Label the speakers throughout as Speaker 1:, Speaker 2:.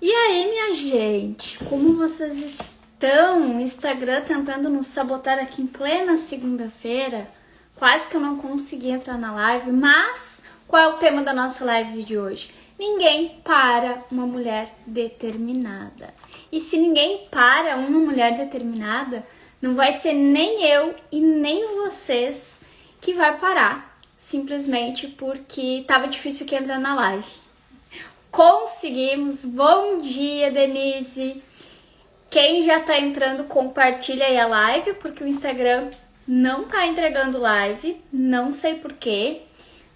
Speaker 1: E aí, minha gente, como vocês estão? O Instagram tentando nos sabotar aqui em plena segunda-feira. Quase que eu não consegui entrar na live, mas qual é o tema da nossa live de hoje? Ninguém para uma mulher determinada. E se ninguém para uma mulher determinada, não vai ser nem eu e nem vocês que vai parar, simplesmente porque tava difícil que entrar na live. Conseguimos! Bom dia, Denise! Quem já tá entrando, compartilha aí a live, porque o Instagram não tá entregando live, não sei porquê.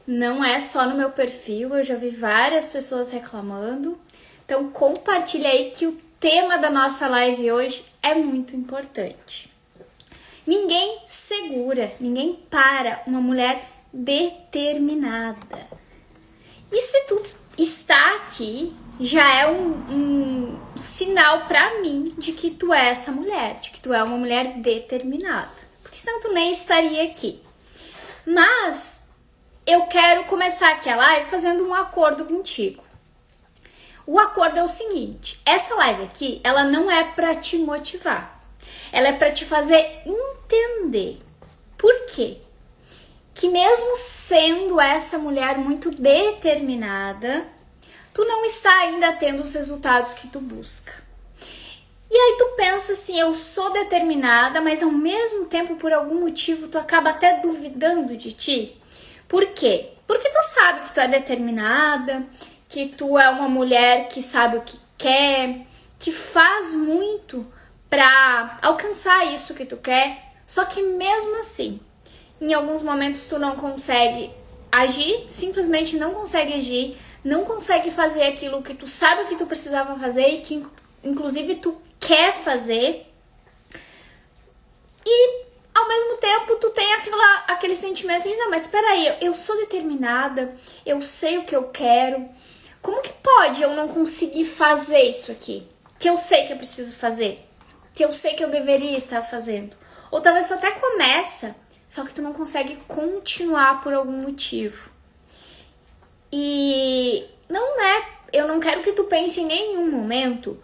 Speaker 1: Não é só no meu perfil, eu já vi várias pessoas reclamando. Então compartilha aí que o tema da nossa live hoje é muito importante. Ninguém segura, ninguém para uma mulher determinada. E se tu está aqui, já é um sinal pra mim de que tu é essa mulher, de que tu é uma mulher determinada. Porque senão tu nem estaria aqui. Mas eu quero começar aqui a live fazendo um acordo contigo. O acordo é o seguinte, essa live aqui, ela não é pra te motivar. Ela é pra te fazer entender. Por quê? Que mesmo sendo essa mulher muito determinada, tu não está ainda tendo os resultados que tu busca. E aí tu pensa assim, eu sou determinada, mas ao mesmo tempo, por algum motivo, tu acaba até duvidando de ti. Por quê? Porque tu sabe que tu é determinada, que tu é uma mulher que sabe o que quer, que faz muito pra alcançar isso que tu quer, só que mesmo assim, em alguns momentos tu não consegue agir, simplesmente não consegue agir, não consegue fazer aquilo que tu sabe que tu precisava fazer e que inclusive tu quer fazer. E ao mesmo tempo tu tem aquele sentimento de não, mas peraí, eu sou determinada, eu sei o que eu quero. Como que pode eu não conseguir fazer isso aqui? Que eu sei que eu preciso fazer, que eu sei que eu deveria estar fazendo. Ou talvez tu até começa, só que tu não consegue continuar por algum motivo. E eu não quero que tu pense em nenhum momento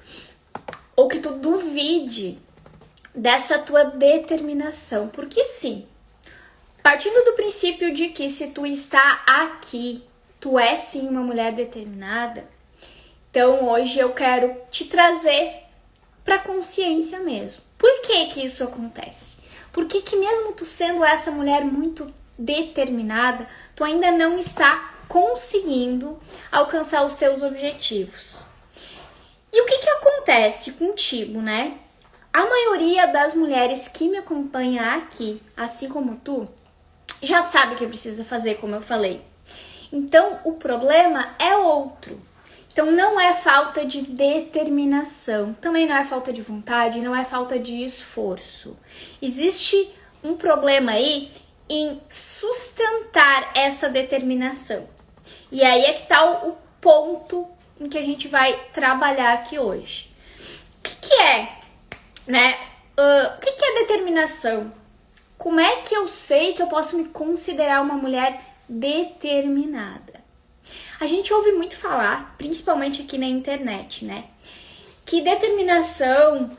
Speaker 1: ou que tu duvide dessa tua determinação. Porque sim, partindo do princípio de que se tu está aqui, tu é sim uma mulher determinada, então hoje eu quero te trazer pra consciência mesmo. Por que que isso acontece? Por que que mesmo tu sendo essa mulher muito determinada, tu ainda não está conseguindo alcançar os teus objetivos? E o que que acontece contigo, né? A maioria das mulheres que me acompanha aqui, assim como tu, já sabe o que precisa fazer, como eu falei. Então, o problema é outro. Então, não é falta de determinação, também não é falta de vontade, não é falta de esforço. Existe um problema aí em sustentar essa determinação. E aí é que tá o ponto em que a gente vai trabalhar aqui hoje. O que é, né? O que é determinação? Como é que eu sei que eu posso me considerar uma mulher determinada? A gente ouve muito falar, principalmente aqui na internet, né? Que determinação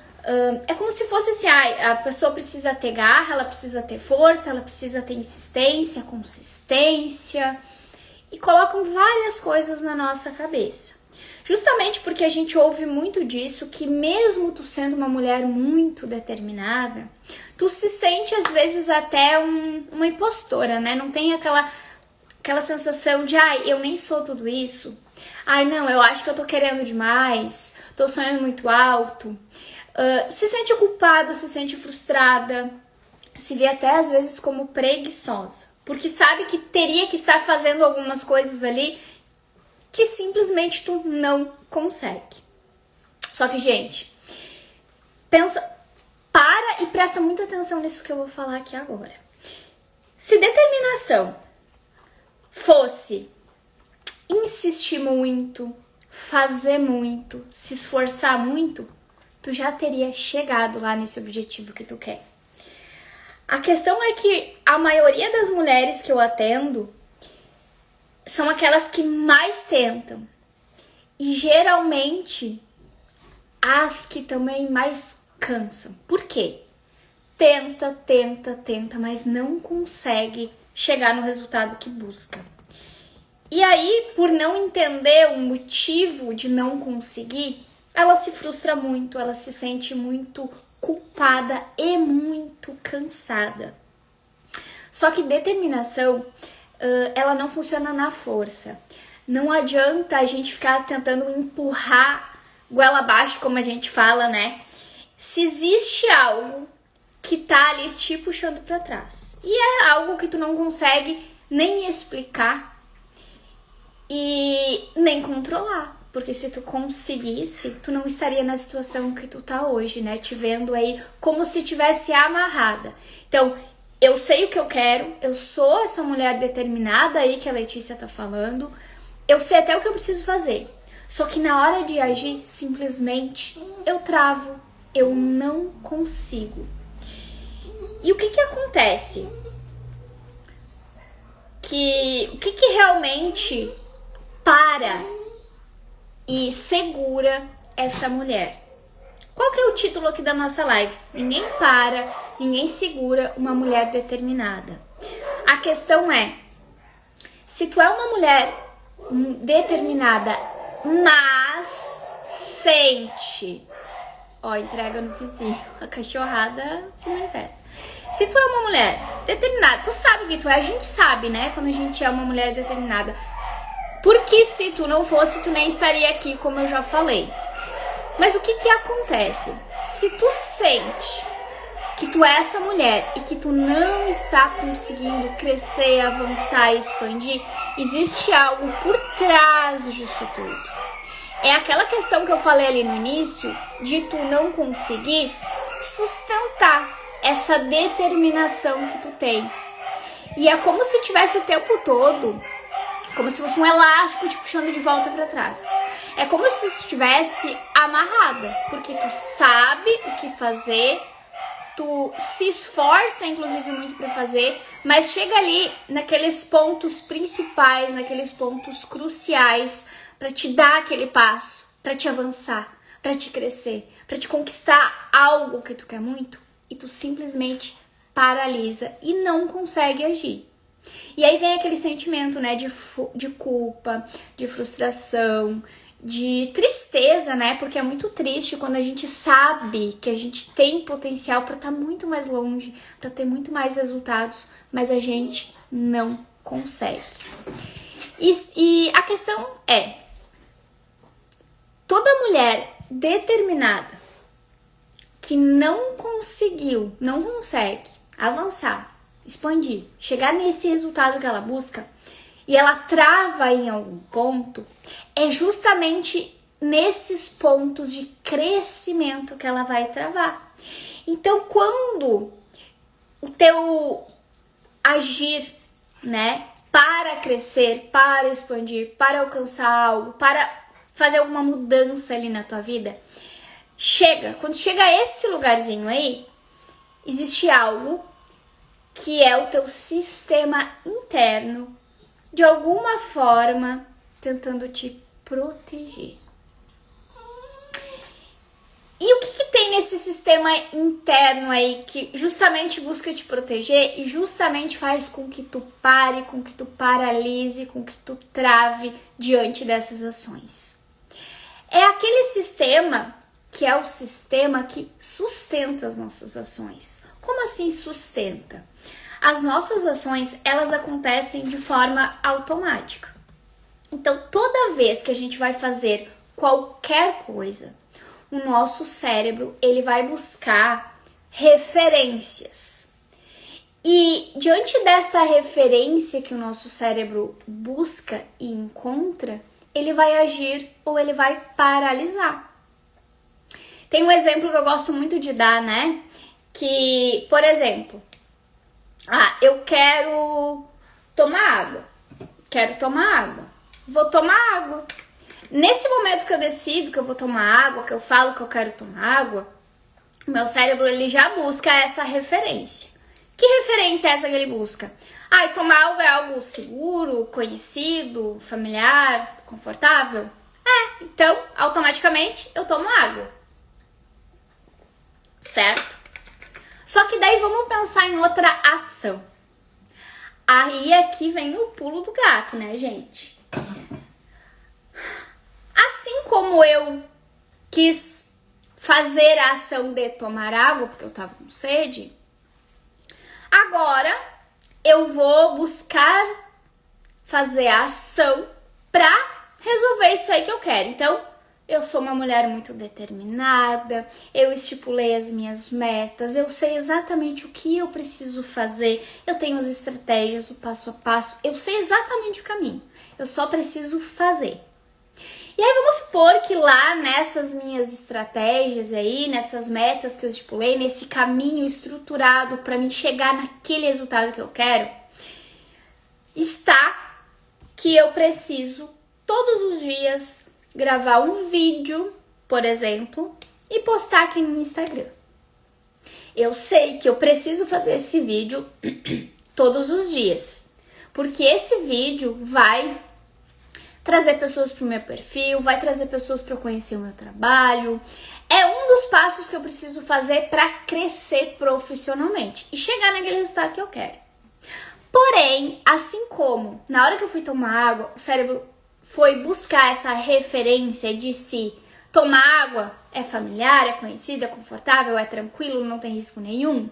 Speaker 1: é como se fosse assim, a pessoa precisa ter garra, ela precisa ter força, ela precisa ter insistência, consistência. E colocam várias coisas na nossa cabeça. Justamente porque a gente ouve muito disso, que mesmo tu sendo uma mulher muito determinada, tu se sente às vezes até uma impostora, né? Não tem aquela sensação de, eu nem sou tudo isso. Não, eu acho que eu tô querendo demais, tô sonhando muito alto. Se sente culpada, se sente frustrada, se vê até às vezes como preguiçosa. Porque sabe que teria que estar fazendo algumas coisas ali que simplesmente tu não consegue. Só que, gente, para e presta muita atenção nisso que eu vou falar aqui agora. Se determinação fosse insistir muito, fazer muito, se esforçar muito, tu já teria chegado lá nesse objetivo que tu quer. A questão é que a maioria das mulheres que eu atendo são aquelas que mais tentam. E geralmente as que também mais cansam. Por quê? Tenta, mas não consegue chegar no resultado que busca. E aí, por não entender o motivo de não conseguir, ela se frustra muito, ela se sente muito culpada e muito cansada. Só que determinação, ela não funciona na força. Não adianta a gente ficar tentando empurrar goela abaixo, como a gente fala, né? Se existe algo que tá ali te puxando pra trás, e é algo que tu não consegue nem explicar e nem controlar, porque se tu conseguisse, tu não estaria na situação que tu tá hoje, né? Te vendo aí como se tivesse amarrada. Então, eu sei o que eu quero, eu sou essa mulher determinada aí que a Letícia tá falando, eu sei até o que eu preciso fazer. Só que na hora de agir, simplesmente eu travo, eu não consigo. E o que acontece? O que realmente para e segura essa mulher? Qual que é o título aqui da nossa live? Ninguém para, ninguém segura uma mulher determinada. A questão é, se tu é uma mulher determinada, mas sente, entrega no vizinho, a cachorrada se manifesta. Se tu é uma mulher determinada, tu sabe que tu é, a gente sabe, né, quando a gente é uma mulher determinada. Porque se tu não fosse, tu nem estaria aqui, como eu já falei. Mas o que acontece? Se tu sente que tu é essa mulher e que tu não está conseguindo crescer, avançar e expandir, existe algo por trás disso tudo. É aquela questão que eu falei ali no início, de tu não conseguir sustentar essa determinação que tu tem. E é como se tivesse o tempo todo, como se fosse um elástico te puxando de volta pra trás. É como se tu estivesse amarrada, porque tu sabe o que fazer, tu se esforça, inclusive, muito pra fazer, mas chega ali naqueles pontos principais, naqueles pontos cruciais, pra te dar aquele passo, pra te avançar, pra te crescer, pra te conquistar algo que tu quer muito, e tu simplesmente paralisa e não consegue agir. E aí vem aquele sentimento, né, de culpa, de frustração, de tristeza, né, porque é muito triste quando a gente sabe que a gente tem potencial para estar muito mais longe, para ter muito mais resultados, mas a gente não consegue. E a questão é, toda mulher determinada que não consegue avançar, expandir, chegar nesse resultado que ela busca e ela trava em algum ponto, é justamente nesses pontos de crescimento que ela vai travar. Então, quando o teu agir, né, para crescer, para expandir, para alcançar algo, para fazer alguma mudança ali na tua vida, quando chega a esse lugarzinho aí, existe algo que é o teu sistema interno, de alguma forma, tentando te proteger. E o que tem nesse sistema interno aí que justamente busca te proteger e justamente faz com que tu pare, com que tu paralise, com que tu trave diante dessas ações? É aquele sistema que é o sistema que sustenta as nossas ações. Como assim sustenta? As nossas ações, elas acontecem de forma automática. Então, toda vez que a gente vai fazer qualquer coisa, o nosso cérebro, ele vai buscar referências. E diante desta referência que o nosso cérebro busca e encontra, ele vai agir ou ele vai paralisar. Tem um exemplo que eu gosto muito de dar, né? Que, por exemplo, eu quero tomar água. Vou tomar água. Nesse momento que eu decido que eu vou tomar água, que eu falo que eu quero tomar água, o meu cérebro, ele já busca essa referência. Que referência é essa que ele busca? Tomar água é algo seguro, conhecido, familiar, confortável? Então, automaticamente, eu tomo água. certo? Só que daí vamos pensar em outra ação. Aí aqui vem o pulo do gato, né, gente? Assim como eu quis fazer a ação de tomar água, porque eu tava com sede, agora eu vou buscar fazer a ação pra resolver isso aí que eu quero. Então, eu sou uma mulher muito determinada, eu estipulei as minhas metas, eu sei exatamente o que eu preciso fazer, eu tenho as estratégias, o passo a passo, eu sei exatamente o caminho, eu só preciso fazer. E aí vamos supor que lá nessas minhas estratégias aí, nessas metas que eu estipulei, nesse caminho estruturado para mim chegar naquele resultado que eu quero, está que eu preciso todos os dias gravar um vídeo, por exemplo, e postar aqui no Instagram. Eu sei que eu preciso fazer esse vídeo todos os dias, porque esse vídeo vai trazer pessoas para o meu perfil, vai trazer pessoas para eu conhecer o meu trabalho. É um dos passos que eu preciso fazer para crescer profissionalmente e chegar naquele resultado que eu quero. Porém, assim como na hora que eu fui tomar água, o cérebro foi buscar essa referência de se tomar água é familiar, é conhecido, é confortável, é tranquilo, não tem risco nenhum.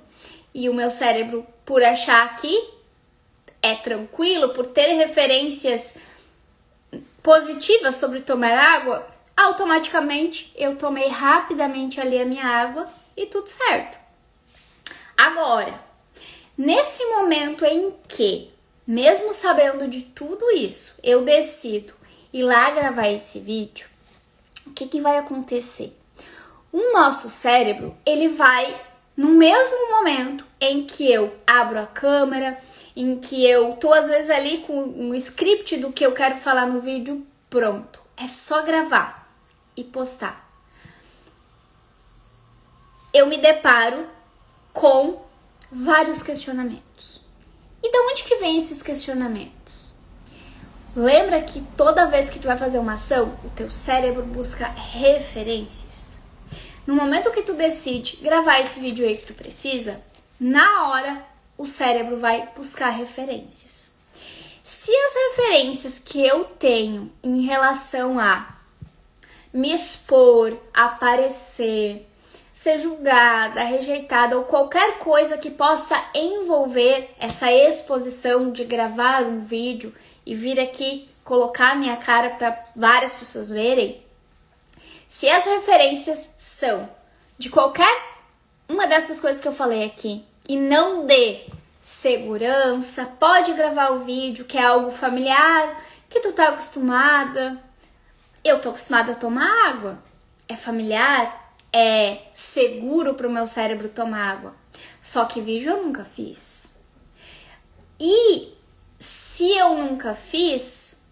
Speaker 1: E o meu cérebro, por achar que é tranquilo, por ter referências positivas sobre tomar água, automaticamente eu tomei rapidamente ali a minha água e tudo certo. Agora, nesse momento em que, mesmo sabendo de tudo isso, eu decido ir lá gravar esse vídeo, o que vai acontecer? O nosso cérebro, ele vai, no mesmo momento em que eu abro a câmera, em que eu tô às vezes ali com um script do que eu quero falar no vídeo, pronto. É só gravar e postar. Eu me deparo com vários questionamentos. E de onde que vem esses questionamentos? Lembra que toda vez que tu vai fazer uma ação, o teu cérebro busca referências. No momento que tu decide gravar esse vídeo aí que tu precisa, na hora o cérebro vai buscar referências. Se as referências que eu tenho em relação a me expor, aparecer, ser julgada, rejeitada ou qualquer coisa que possa envolver essa exposição de gravar um vídeo e vir aqui colocar minha cara para várias pessoas verem, se as referências são de qualquer uma dessas coisas que eu falei aqui e não de segurança, pode gravar o vídeo, que é algo familiar, que tu tá acostumada, eu tô acostumada a tomar água, é familiar, é seguro pro meu cérebro tomar água, só que vídeo eu nunca fiz. E se eu nunca fiz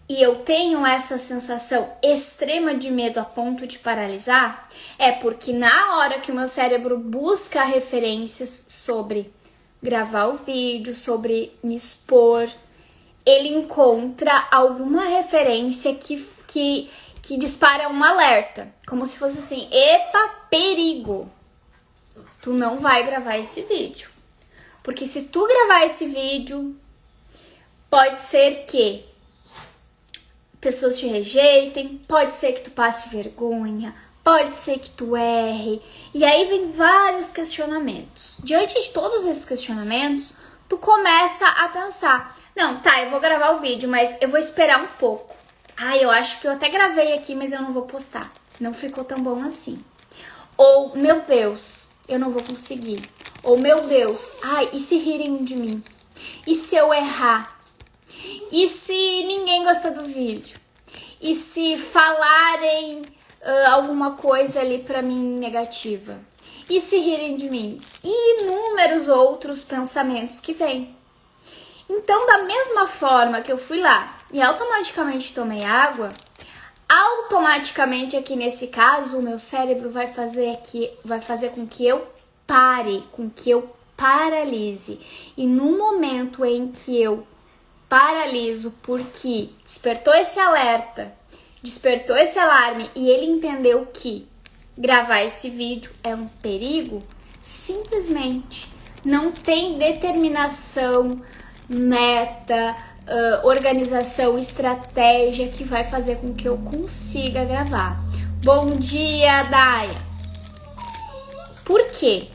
Speaker 1: e eu tenho essa sensação extrema de medo a ponto de paralisar, é porque na hora que o meu cérebro busca referências sobre gravar o vídeo, sobre me expor, ele encontra alguma referência que dispara um alerta, como se fosse assim, epa, perigo, tu não vai gravar esse vídeo, porque se tu gravar esse vídeo, pode ser que pessoas te rejeitem, pode ser que tu passe vergonha, pode ser que tu erre, e aí vem vários questionamentos. Diante de todos esses questionamentos, tu começa a pensar, não, tá, eu vou gravar o vídeo, mas eu vou esperar um pouco. Ah, eu acho que eu até gravei aqui, mas eu não vou postar. Não ficou tão bom assim. Ou, meu Deus, eu não vou conseguir. Ou, meu Deus, ai, e se rirem de mim? E se eu errar? E se ninguém gosta do vídeo? E se falarem alguma coisa ali pra mim negativa? E se rirem de mim? E inúmeros outros pensamentos que vêm. Então, da mesma forma que eu fui lá e automaticamente tomei água, automaticamente aqui nesse caso, o meu cérebro vai fazer com que eu pare, com que eu paralise. E no momento em que eu paraliso porque despertou esse alerta, despertou esse alarme e ele entendeu que gravar esse vídeo é um perigo? Simplesmente não tem determinação, meta, organização, estratégia que vai fazer com que eu consiga gravar. Bom dia, Daya! Por quê?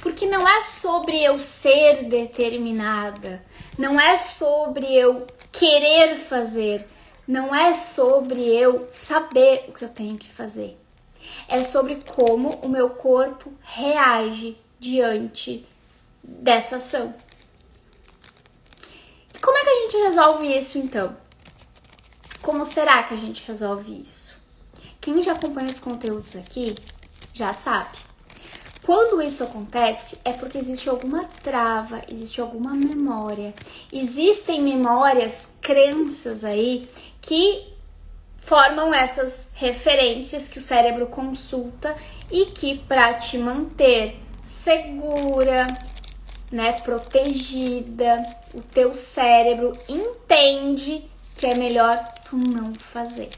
Speaker 1: Porque não é sobre eu ser determinada, não é sobre eu querer fazer, não é sobre eu saber o que eu tenho que fazer. É sobre como o meu corpo reage diante dessa ação. E como é que a gente resolve isso então? Como será que a gente resolve isso? Quem já acompanha os conteúdos aqui já sabe. Quando isso acontece é porque existe alguma trava, existe alguma memória. Existem memórias, crenças aí que formam essas referências que o cérebro consulta e que para te manter segura, né, protegida, o teu cérebro entende que é melhor tu não fazer.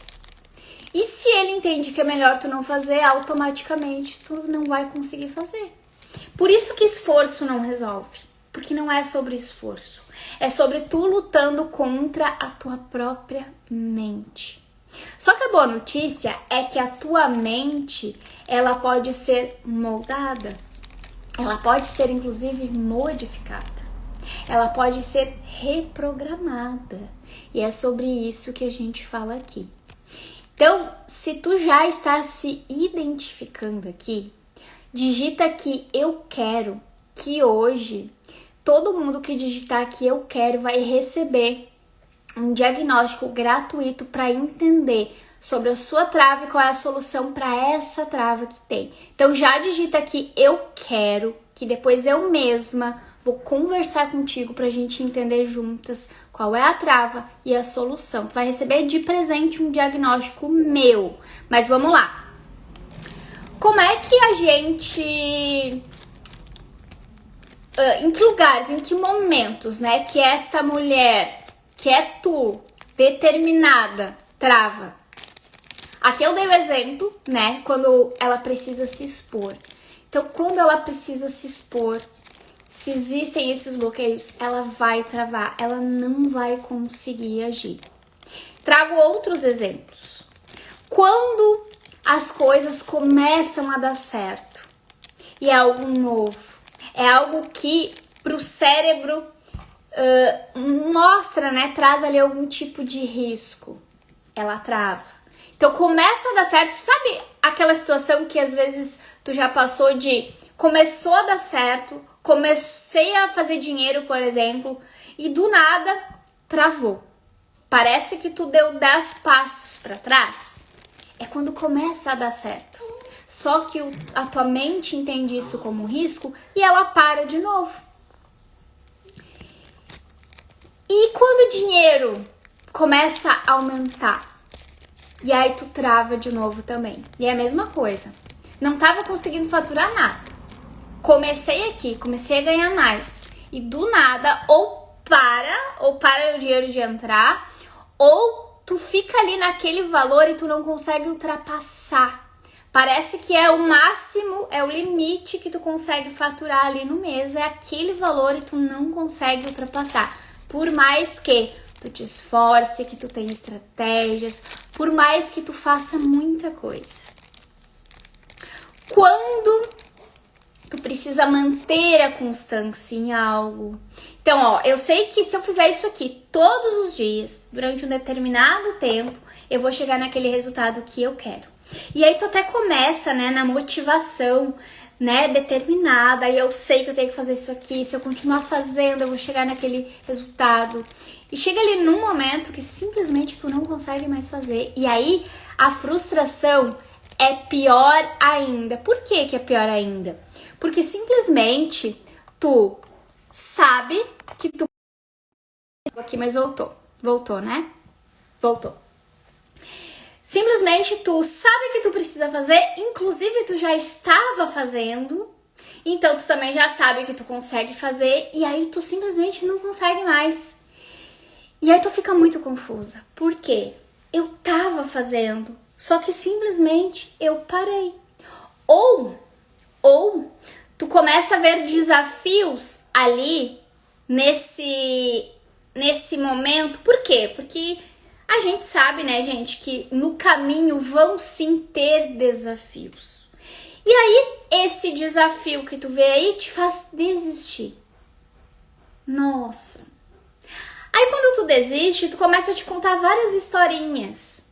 Speaker 1: E se ele entende que é melhor tu não fazer, automaticamente tu não vai conseguir fazer. Por isso que esforço não resolve, porque não é sobre esforço, é sobre tu lutando contra a tua própria mente. Só que a boa notícia é que a tua mente, ela pode ser moldada, ela pode ser inclusive modificada, ela pode ser reprogramada. E é sobre isso que a gente fala aqui. Então, se tu já está se identificando aqui, digita aqui eu quero, que hoje todo mundo que digitar aqui eu quero vai receber um diagnóstico gratuito para entender sobre a sua trava e qual é a solução para essa trava que tem. Então já digita aqui eu quero, que depois eu mesma vou conversar contigo para a gente entender juntas qual é a trava e a solução. Tu vai receber de presente um diagnóstico meu. Mas vamos lá. Como é que a gente... em que lugares, em que momentos, né, que esta mulher, que é tu, determinada, trava? Aqui eu dei o exemplo, né, quando ela precisa se expor. Então, quando ela precisa se expor, se existem esses bloqueios, ela vai travar, ela não vai conseguir agir. Trago outros exemplos. Quando as coisas começam a dar certo e é algo novo, é algo que pro cérebro mostra, né, traz ali algum tipo de risco, ela trava. Então começa a dar certo, sabe aquela situação que às vezes tu já passou de começou a dar certo, comecei a fazer dinheiro, por exemplo, e do nada travou. Parece que tu deu 10 passos para trás. É quando começa a dar certo. Só que a tua mente entende isso como risco e ela para de novo. E quando o dinheiro começa a aumentar, e aí tu trava de novo também. E é a mesma coisa. Não tava conseguindo faturar nada. Comecei aqui, comecei a ganhar mais. E do nada, ou para o dinheiro de entrar, ou tu fica ali naquele valor e tu não consegue ultrapassar. Parece que é o máximo, é o limite que tu consegue faturar ali no mês. É aquele valor e tu não consegue ultrapassar. Por mais que tu te esforce, que tu tenha estratégias, por mais que tu faça muita coisa. Quando tu precisa manter a constância em algo. Então, ó, eu sei que se eu fizer isso aqui todos os dias, durante um determinado tempo, eu vou chegar naquele resultado que eu quero. E aí tu até começa, né, na motivação, né, determinada, e eu sei que eu tenho que fazer isso aqui, se eu continuar fazendo, eu vou chegar naquele resultado. E chega ali num momento que simplesmente tu não consegue mais fazer. E aí a frustração é pior ainda. Por que que é pior ainda? Porque simplesmente tu sabe que tu... Aqui, mas voltou. Voltou, né? Voltou. Simplesmente tu sabe que tu precisa fazer, inclusive tu já estava fazendo, então tu também já sabe que tu consegue fazer, e aí tu simplesmente não consegue mais. E aí tu fica muito confusa. Por quê? Eu tava fazendo, só que simplesmente eu parei. Ou tu começa a ver desafios ali nesse momento. Por quê? Porque a gente sabe, né, gente, que no caminho vão sim ter desafios. E aí, esse desafio que tu vê aí te faz desistir. Nossa. Aí quando tu desiste, tu começa a te contar várias historinhas.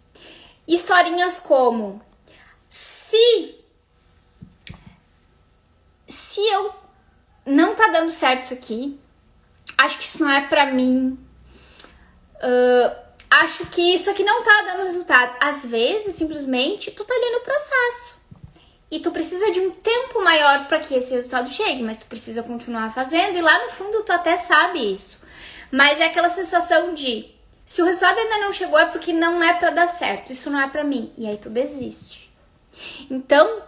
Speaker 1: Historinhas como: se eu não tá dando certo isso aqui, acho que isso não é pra mim, acho que isso aqui não tá dando resultado. Às vezes, simplesmente, tu tá ali no processo. E tu precisa de um tempo maior para que esse resultado chegue, mas tu precisa continuar fazendo e lá no fundo tu até sabe isso. Mas é aquela sensação de, se o resultado ainda não chegou é porque não é para dar certo, isso não é para mim. E aí tu desiste. Então,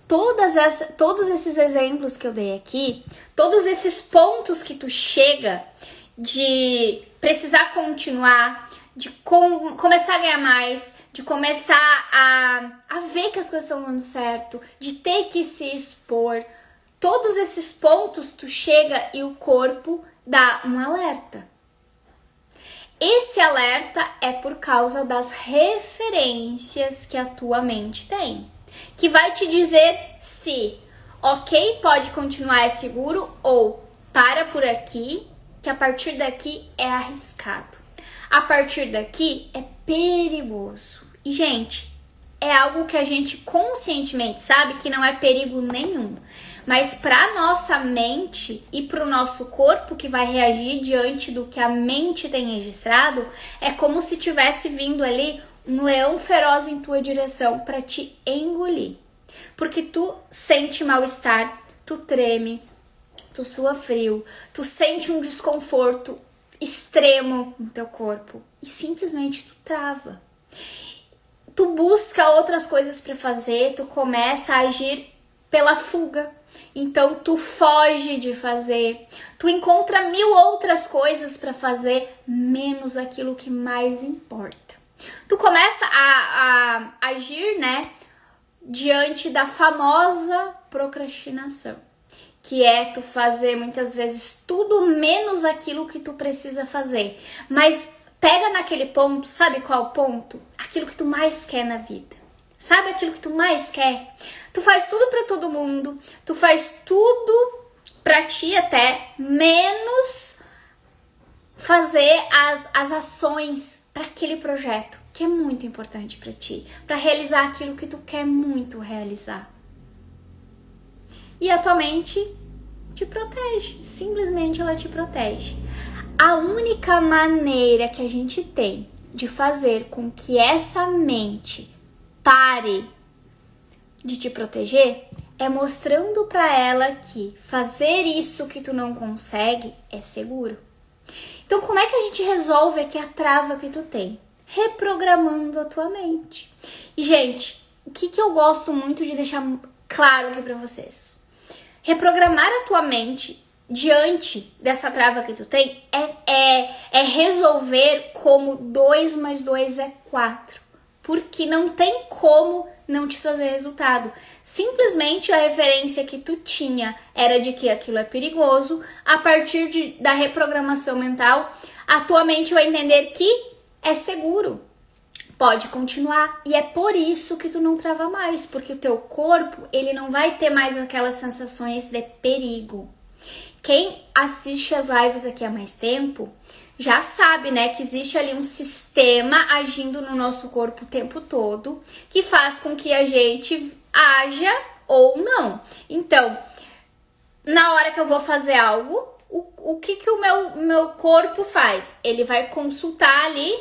Speaker 1: todos esses exemplos que eu dei aqui, todos esses pontos que tu chega de precisar continuar, de começar a ganhar mais, de começar a ver que as coisas estão dando certo, de ter que se expor. Todos esses pontos tu chega e o corpo dá um alerta. Esse alerta é por causa das referências que a tua mente tem, que vai te dizer se, ok, pode continuar, é seguro, ou para por aqui, que a partir daqui é arriscado. A partir daqui é perigoso. E, gente, é algo que a gente conscientemente sabe que não é perigo nenhum. Mas para nossa mente e para o nosso corpo que vai reagir diante do que a mente tem registrado, é como se tivesse vindo ali um leão feroz em tua direção para te engolir. Porque tu sente mal-estar, tu treme, tu sua frio, tu sente um desconforto extremo no teu corpo e simplesmente tu trava. Tu busca outras coisas para fazer, tu começa a agir pela fuga. Então tu foge de fazer, tu encontra 1000 outras coisas para fazer, menos aquilo que mais importa. Tu começa a agir, né, diante da famosa procrastinação, que é tu fazer muitas vezes tudo menos aquilo que tu precisa fazer. Mas pega naquele ponto, sabe qual ponto? Aquilo que tu mais quer na vida. Sabe aquilo que tu mais quer? Tu faz tudo pra todo mundo, tu faz tudo pra ti até, menos fazer as ações para aquele projeto, que é muito importante pra ti, pra realizar aquilo que tu quer muito realizar. E a tua mente te protege, simplesmente ela te protege. A única maneira que a gente tem de fazer com que essa mente pare de te proteger é mostrando pra ela que fazer isso que tu não consegue é seguro. Então, como é que a gente resolve aqui a trava que tu tem? Reprogramando a tua mente. E, gente, o que eu gosto muito de deixar claro aqui pra vocês? Reprogramar a tua mente diante dessa trava que tu tem é resolver como 2 mais 2 é 4. Porque não tem como não te trazer resultado. Simplesmente a referência que tu tinha era de que aquilo é perigoso. A partir da reprogramação mental, a tua mente vai entender que é seguro. Pode continuar. E é por isso que tu não trava mais. Porque o teu corpo, ele não vai ter mais aquelas sensações de perigo. Quem assiste as lives aqui há mais tempo já sabe, né, que existe ali um sistema agindo no nosso corpo o tempo todo, que faz com que a gente haja ou não. Então, na hora que eu vou fazer algo, o que o meu corpo faz? Ele vai consultar ali,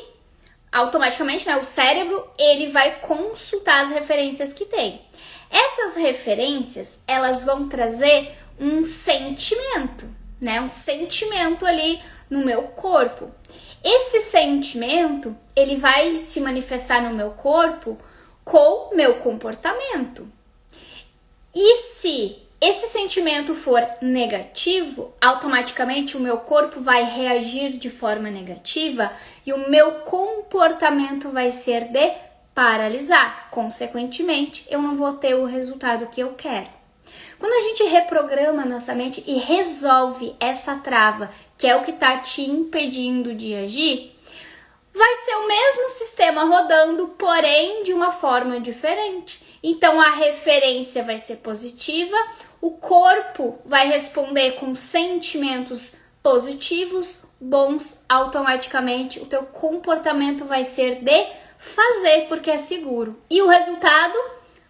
Speaker 1: automaticamente, né, o cérebro, ele vai consultar as referências que tem. Essas referências, elas vão trazer um sentimento, né, um sentimento ali no meu corpo. Esse sentimento, ele vai se manifestar no meu corpo com meu comportamento. E se esse sentimento for negativo, automaticamente o meu corpo vai reagir de forma negativa e o meu comportamento vai ser de paralisar. Consequentemente, eu não vou ter o resultado que eu quero. Quando a gente reprograma nossa mente e resolve essa trava, que é o que está te impedindo de agir, vai ser o mesmo sistema rodando, porém de uma forma diferente. Então a referência vai ser positiva, o corpo vai responder com sentimentos positivos, bons, automaticamente o teu comportamento vai ser de fazer porque é seguro. E o resultado,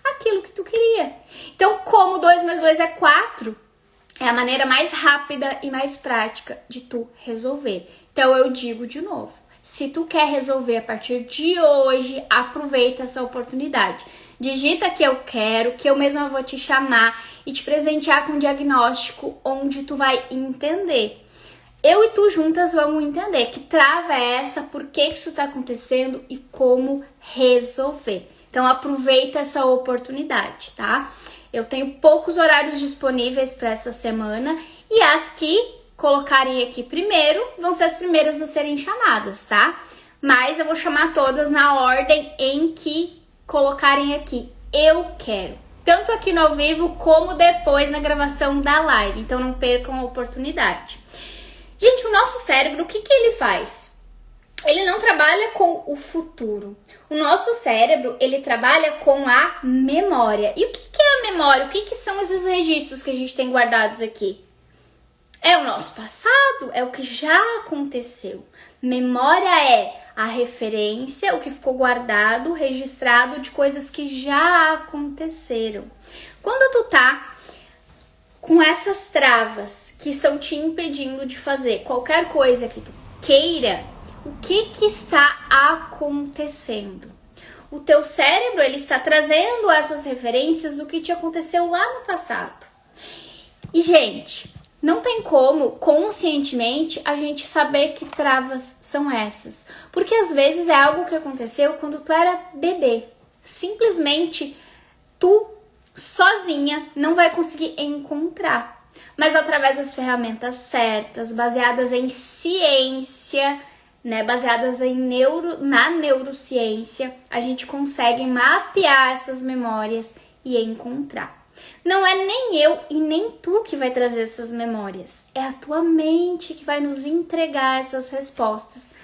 Speaker 1: aquilo que tu queria. Então, como 2 mais 2 é 4, é a maneira mais rápida e mais prática de tu resolver. Então, eu digo de novo, se tu quer resolver a partir de hoje, aproveita essa oportunidade. Digita que eu quero, que eu mesma vou te chamar e te presentear com um diagnóstico onde tu vai entender. Eu e tu juntas vamos entender que trava é essa, por que isso está acontecendo e como resolver. Então aproveita essa oportunidade, tá? Eu tenho poucos horários disponíveis para essa semana e as que colocarem aqui primeiro vão ser as primeiras a serem chamadas, tá? Mas eu vou chamar todas na ordem em que colocarem aqui. Eu quero. Tanto aqui no ao vivo como depois na gravação da live. Então não percam a oportunidade. Gente, o nosso cérebro, o que ele faz? Ele não trabalha com o futuro. O nosso cérebro, ele trabalha com a memória. E o que é a memória? O que são esses registros que a gente tem guardados aqui? É o nosso passado, é o que já aconteceu. Memória é a referência, o que ficou guardado, registrado de coisas que já aconteceram. Quando tu tá com essas travas que estão te impedindo de fazer qualquer coisa que tu queira, o que está acontecendo? O teu cérebro, ele está trazendo essas referências do que te aconteceu lá no passado. E, gente, não tem como, conscientemente, a gente saber que travas são essas. Porque, às vezes, é algo que aconteceu quando tu era bebê. Simplesmente, tu sozinha não vai conseguir encontrar, mas através das ferramentas certas, baseadas em ciência, né, baseadas na neurociência, a gente consegue mapear essas memórias e encontrar. Não é nem eu e nem tu que vai trazer essas memórias, é a tua mente que vai nos entregar essas respostas,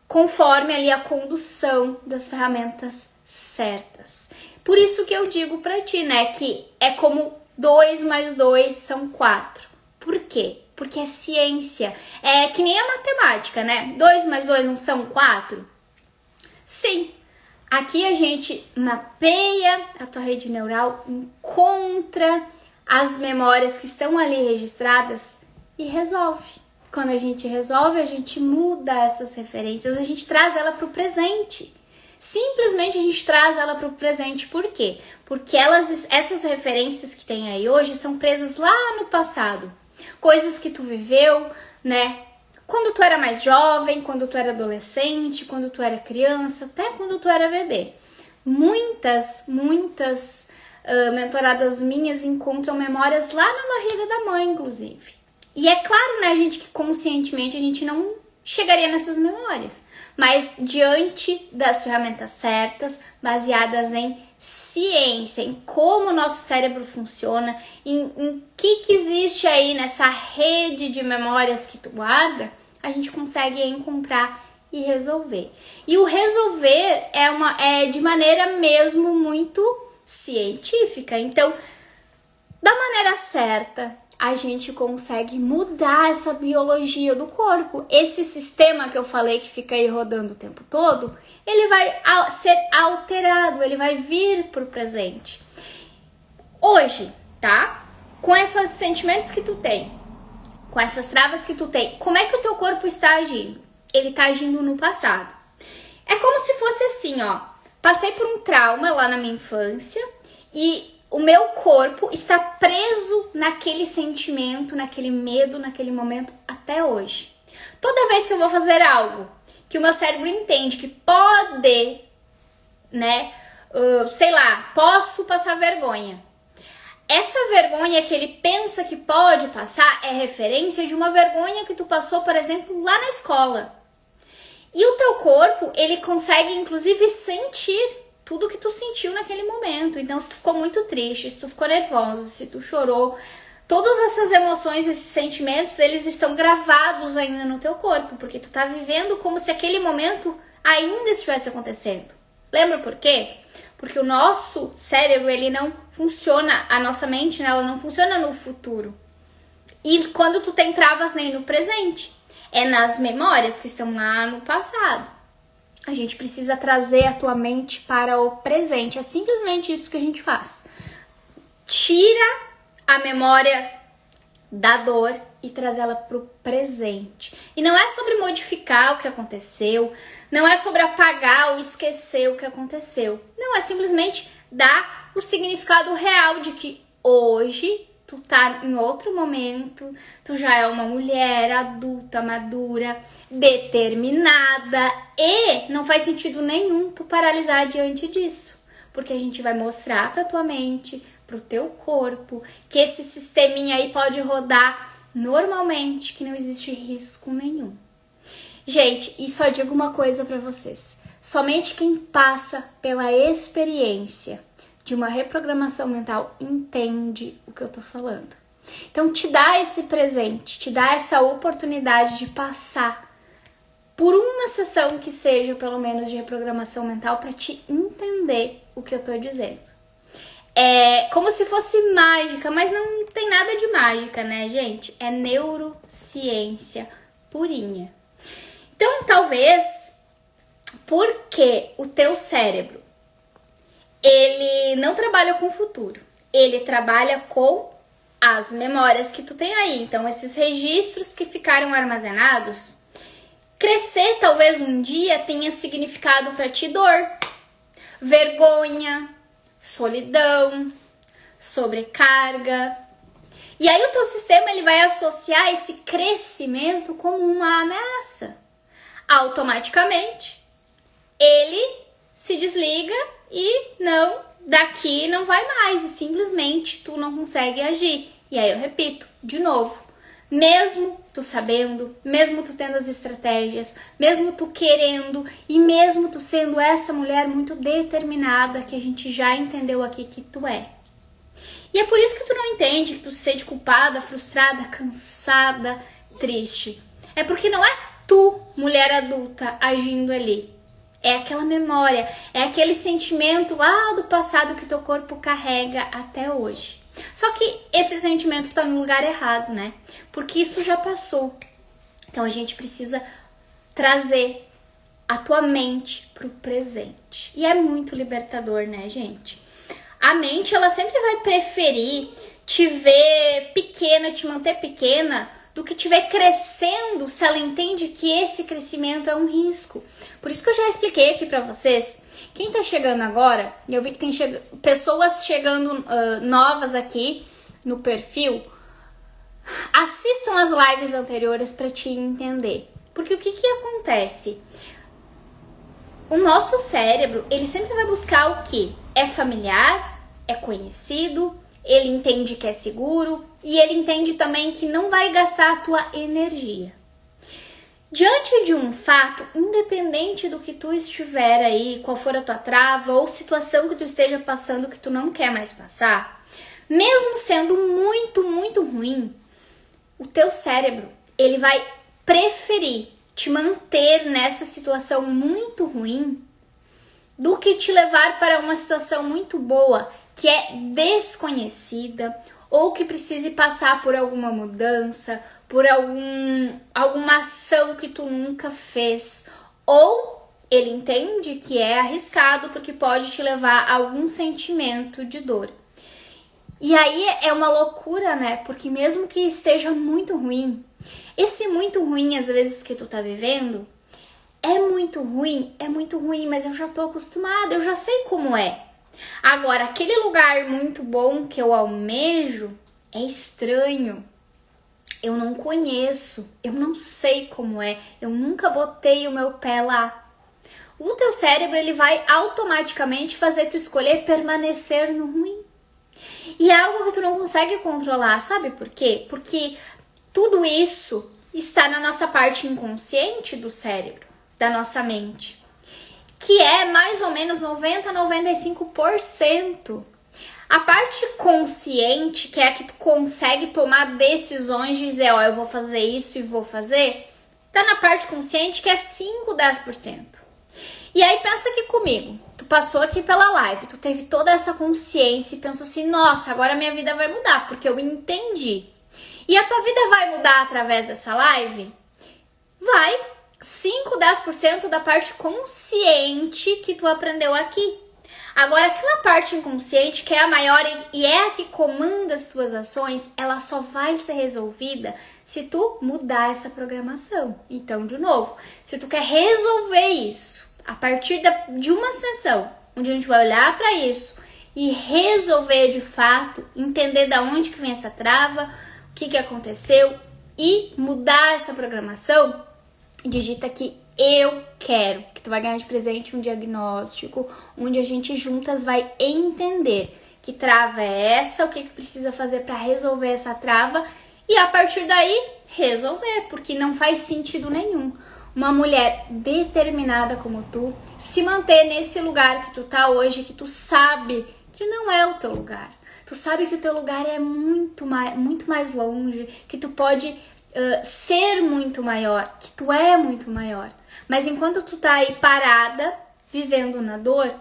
Speaker 1: conforme ali a condução das ferramentas certas. Por isso que eu digo pra ti, né, que é como 2 mais 2 são 4. Por quê? Porque é ciência. É que nem a matemática, né? 2 mais 2 não são 4? Sim. Aqui a gente mapeia a tua rede neural, encontra as memórias que estão ali registradas e resolve. Quando a gente resolve, a gente muda essas referências, a gente traz ela pro presente. Simplesmente a gente traz ela para o presente. Por quê? Porque essas referências que tem aí hoje são presas lá no passado. Coisas que tu viveu, né? Quando tu era mais jovem, quando tu era adolescente, quando tu era criança, até quando tu era bebê. Muitas mentoradas minhas encontram memórias lá na barriga da mãe, inclusive. E é claro, né, gente, que conscientemente a gente não chegaria nessas memórias. Mas diante das ferramentas certas, baseadas em ciência, em como o nosso cérebro funciona, em que existe aí nessa rede de memórias que tu guarda, a gente consegue encontrar e resolver. E o resolver é de maneira mesmo muito científica. Então, da maneira certa, a gente consegue mudar essa biologia do corpo. Esse sistema que eu falei que fica aí rodando o tempo todo, ele vai ser alterado, ele vai vir pro presente. Hoje, tá? Com esses sentimentos que tu tem, com essas travas que tu tem, como é que o teu corpo está agindo? Ele tá agindo no passado. É como se fosse assim, ó. Passei por um trauma lá na minha infância e o meu corpo está preso naquele sentimento, naquele medo, naquele momento até hoje. Toda vez que eu vou fazer algo que o meu cérebro entende que pode, né, sei lá, posso passar vergonha. Essa vergonha que ele pensa que pode passar é referência de uma vergonha que tu passou, por exemplo, lá na escola. E o teu corpo, ele consegue inclusive sentir tudo que tu sentiu naquele momento. Então, se tu ficou muito triste, se tu ficou nervosa, se tu chorou, todas essas emoções, esses sentimentos, eles estão gravados ainda no teu corpo, porque tu tá vivendo como se aquele momento ainda estivesse acontecendo. Lembra por quê? Porque o nosso cérebro, ele não funciona, a nossa mente, né, ela não funciona no futuro. E quando tu tem travas nem no presente, é nas memórias que estão lá no passado. A gente precisa trazer a tua mente para o presente. É simplesmente isso que a gente faz. Tira a memória da dor e traz ela para o presente. E não é sobre modificar o que aconteceu, não é sobre apagar ou esquecer o que aconteceu. Não, é simplesmente dar o significado real de que hoje tu tá em outro momento, tu já é uma mulher adulta, madura, determinada e não faz sentido nenhum tu paralisar diante disso. Porque a gente vai mostrar pra tua mente, pro teu corpo, que esse sisteminha aí pode rodar normalmente, que não existe risco nenhum. Gente, e só digo uma coisa pra vocês. Somente quem passa pela experiência de uma reprogramação mental entende o que eu tô falando. Então, te dá esse presente, te dá essa oportunidade de passar por uma sessão que seja, pelo menos, de reprogramação mental para te entender o que eu tô dizendo. É como se fosse mágica, mas não tem nada de mágica, né, gente? É neurociência purinha. Então, talvez, porque o teu cérebro, ele não trabalha com o futuro, ele trabalha com as memórias que tu tem aí. Então, esses registros que ficaram armazenados, crescer talvez um dia tenha significado para ti dor, vergonha, solidão, sobrecarga. E aí o teu sistema, ele vai associar esse crescimento como uma ameaça. Automaticamente, ele se desliga e não, daqui não vai mais. E simplesmente tu não consegue agir. E aí eu repito, de novo, mesmo tu sabendo, mesmo tu tendo as estratégias, mesmo tu querendo e mesmo tu sendo essa mulher muito determinada que a gente já entendeu aqui que tu é. E é por isso que tu não entende, que tu se sente culpada, frustrada, cansada, triste. É porque não é tu, mulher adulta, agindo ali. É aquela memória, é aquele sentimento lá do passado que teu corpo carrega até hoje. Só que esse sentimento tá no lugar errado, né? Porque isso já passou. Então a gente precisa trazer a tua mente pro presente. E é muito libertador, né, gente? A mente, ela sempre vai preferir te ver pequena, te manter pequena, do que te ver crescendo, se ela entende que esse crescimento é um risco. Por isso que eu já expliquei aqui pra vocês. Quem tá chegando agora, e eu vi que tem pessoas chegando novas aqui no perfil, assistam as lives anteriores pra te entender. Porque o que acontece? O nosso cérebro, ele sempre vai buscar o que é familiar, é conhecido, ele entende que é seguro e ele entende também que não vai gastar a tua energia. Diante de um fato, independente do que tu estiver aí, qual for a tua trava ou situação que tu esteja passando que tu não quer mais passar, mesmo sendo muito, muito ruim, o teu cérebro, ele vai preferir te manter nessa situação muito ruim do que te levar para uma situação muito boa, que é desconhecida ou que precise passar por alguma mudança, por alguma ação que tu nunca fez, ou ele entende que é arriscado porque pode te levar a algum sentimento de dor. E aí é uma loucura, né? Porque mesmo que esteja muito ruim, esse muito ruim às vezes que tu tá vivendo, é muito ruim, mas eu já tô acostumada, eu já sei como é. Agora, aquele lugar muito bom que eu almejo é estranho. Eu não conheço, eu não sei como é, eu nunca botei o meu pé lá. O teu cérebro, ele vai automaticamente fazer tu escolher permanecer no ruim. E é algo que tu não consegue controlar, sabe por quê? Porque tudo isso está na nossa parte inconsciente do cérebro. da nossa mente, que é mais ou menos 90 a 95%. A parte consciente, que é a que tu consegue tomar decisões de dizer, ó, eu vou fazer isso e vou fazer, tá na parte consciente que é 5, 10%. E aí pensa aqui comigo, tu passou aqui pela live, tu teve toda essa consciência e pensou assim, nossa, agora minha vida vai mudar, porque eu entendi. E a tua vida vai mudar através dessa live? Vai, 5, 10% da parte consciente que tu aprendeu aqui. Agora, aquela parte inconsciente, que é a maior e é a que comanda as tuas ações, ela só vai ser resolvida se tu mudar essa programação. Então, de novo, se tu quer resolver isso a partir de uma sessão, onde a gente vai olhar para isso e resolver de fato, entender da onde que vem essa trava, o que aconteceu e mudar essa programação, digita aqui eu quero, que tu vai ganhar de presente um diagnóstico, onde a gente juntas vai entender que trava é essa, o que precisa fazer para resolver essa trava e a partir daí resolver, porque não faz sentido nenhum uma mulher determinada como tu se manter nesse lugar que tu tá hoje, que tu sabe que não é o teu lugar. Tu sabe que o teu lugar é muito mais longe, que tu pode ser muito maior, que tu é muito maior. Mas enquanto tu tá aí parada, vivendo na dor,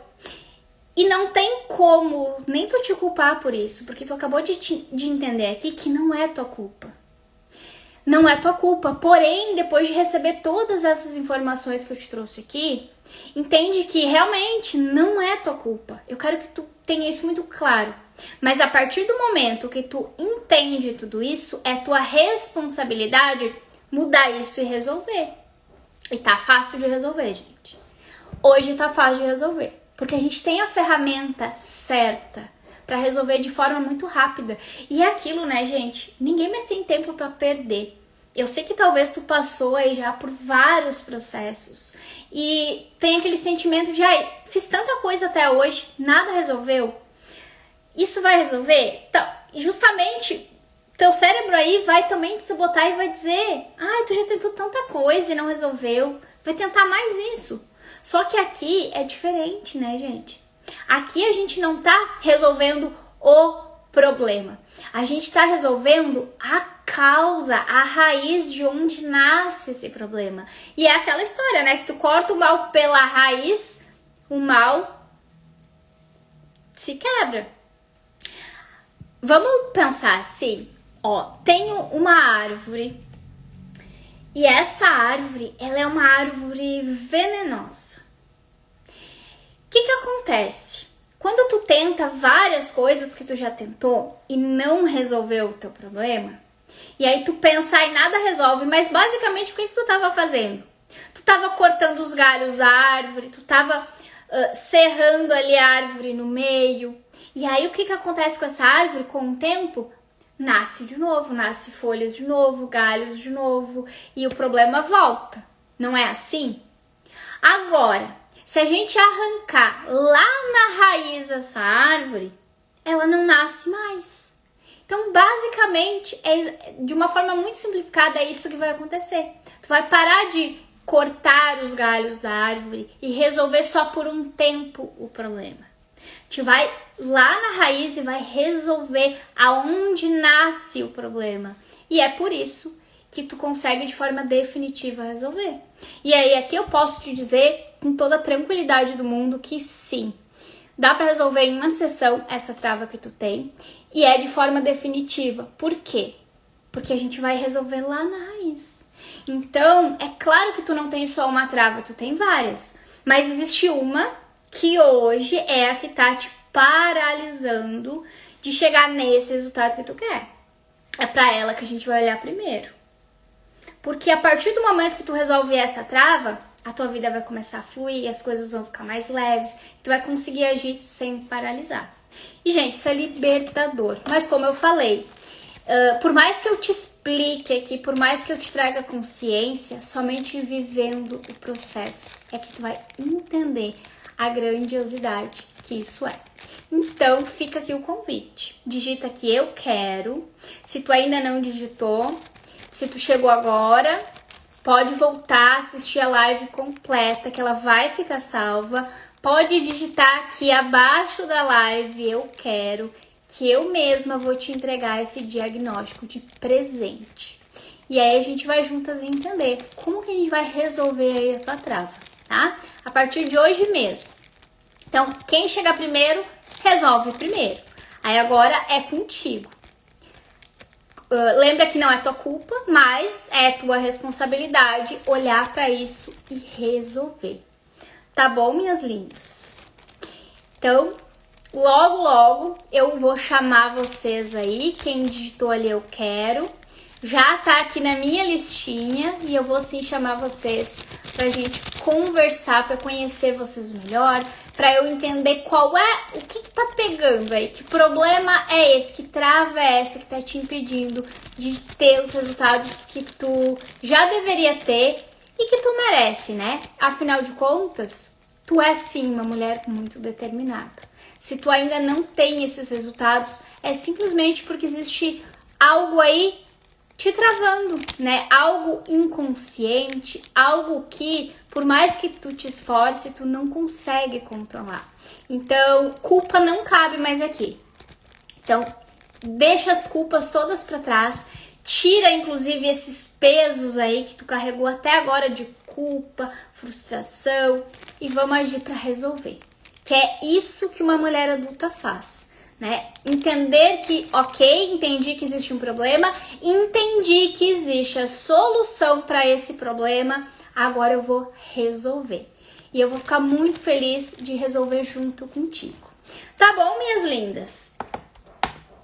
Speaker 1: e não tem como nem tu te culpar por isso, porque tu acabou de entender aqui que não é tua culpa. Não é tua culpa, porém, depois de receber todas essas informações que eu te trouxe aqui, entende que realmente não é tua culpa. Eu quero que tu tenha isso muito claro. Mas a partir do momento que tu entende tudo isso, é tua responsabilidade mudar isso e resolver. E tá fácil de resolver, gente. Hoje tá fácil de resolver, porque a gente tem a ferramenta certa para resolver de forma muito rápida. E é aquilo, né, gente? Ninguém mais tem tempo para perder. Eu sei que talvez tu passou aí já por vários processos e tem aquele sentimento de, ai, fiz tanta coisa até hoje, nada resolveu. Isso vai resolver? Então, justamente, teu cérebro aí vai também te sabotar e vai dizer, ai, tu já tentou tanta coisa e não resolveu, vai tentar mais isso. Só que aqui é diferente, né, gente? Aqui a gente não tá resolvendo o problema. A gente tá resolvendo a causa, a raiz de onde nasce esse problema. E é aquela história, né? Se tu corta o mal pela raiz, o mal se quebra. Vamos pensar assim, ó, tenho uma árvore e essa árvore, ela é uma árvore venenosa. O que acontece? Quando tu tenta várias coisas que tu já tentou e não resolveu o teu problema, e aí tu pensa e nada resolve, mas basicamente o que tu tava fazendo? Tu tava cortando os galhos da árvore, tu tava serrando ali a árvore no meio. E aí o que acontece com essa árvore? Com o tempo, nasce de novo, nasce folhas de novo, galhos de novo, e o problema volta. Não é assim? Agora, se a gente arrancar lá na raiz essa árvore, ela não nasce mais. Então, basicamente, de uma forma muito simplificada, é isso que vai acontecer. Tu vai parar de cortar os galhos da árvore e resolver só por um tempo o problema. Tu vai lá na raiz e vai resolver aonde nasce o problema. E é por isso que tu consegue de forma definitiva resolver. E aí aqui eu posso te dizer com toda a tranquilidade do mundo que sim, dá para resolver em uma sessão essa trava que tu tem e é de forma definitiva. Por quê? Porque a gente vai resolver lá na raiz. Então, é claro que tu não tem só uma trava, tu tem várias. Mas existe uma que hoje é a que tá te paralisando de chegar nesse resultado que tu quer. É pra ela que a gente vai olhar primeiro. Porque a partir do momento que tu resolve essa trava, a tua vida vai começar a fluir, as coisas vão ficar mais leves, tu vai conseguir agir sem paralisar. E, gente, isso é libertador. Mas como eu falei, por mais que eu te explique aqui, por mais que eu te traga consciência, somente vivendo o processo é que tu vai entender a grandiosidade que isso é. Então, fica aqui o convite. Digita aqui eu quero. Se tu ainda não digitou, se tu chegou agora, pode voltar a assistir a live completa, que ela vai ficar salva. Pode digitar aqui abaixo da live, eu quero, que eu mesma vou te entregar esse diagnóstico de presente. E aí a gente vai juntas entender como que a gente vai resolver aí a tua trava, tá? A partir de hoje mesmo. Então, quem chegar primeiro, resolve primeiro. Aí agora é contigo. Lembra que não é tua culpa, mas é tua responsabilidade olhar para isso e resolver. Tá bom, minhas lindas? Então, logo eu vou chamar vocês aí. Quem digitou ali eu quero. Já tá aqui na minha listinha e eu vou sim chamar vocês pra gente conversar, pra conhecer vocês melhor, pra eu entender qual é, o que tá pegando aí, que problema é esse, que trava é essa que tá te impedindo de ter os resultados que tu já deveria ter e que tu merece, né? Afinal de contas, tu é sim uma mulher muito determinada. Se tu ainda não tem esses resultados, é simplesmente porque existe algo aí te travando, né? Algo inconsciente, algo que, por mais que tu te esforce, tu não consegue controlar. Então, culpa não cabe mais aqui. Então, deixa as culpas todas pra trás, tira inclusive esses pesos aí que tu carregou até agora de culpa, frustração e vamos agir pra resolver. Que é isso que uma mulher adulta faz. Né? Entender que, ok, entendi que existe um problema, entendi que existe a solução para esse problema, agora eu vou resolver. E eu vou ficar muito feliz de resolver junto contigo. Tá bom, minhas lindas?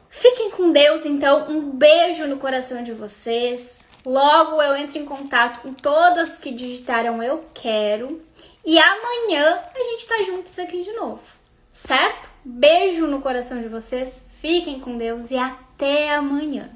Speaker 1: Fiquem com Deus, então, um beijo no coração de vocês. Logo eu entro em contato com todas que digitaram eu quero. E amanhã a gente tá juntos aqui de novo, certo? Beijo no coração de vocês, fiquem com Deus e até amanhã.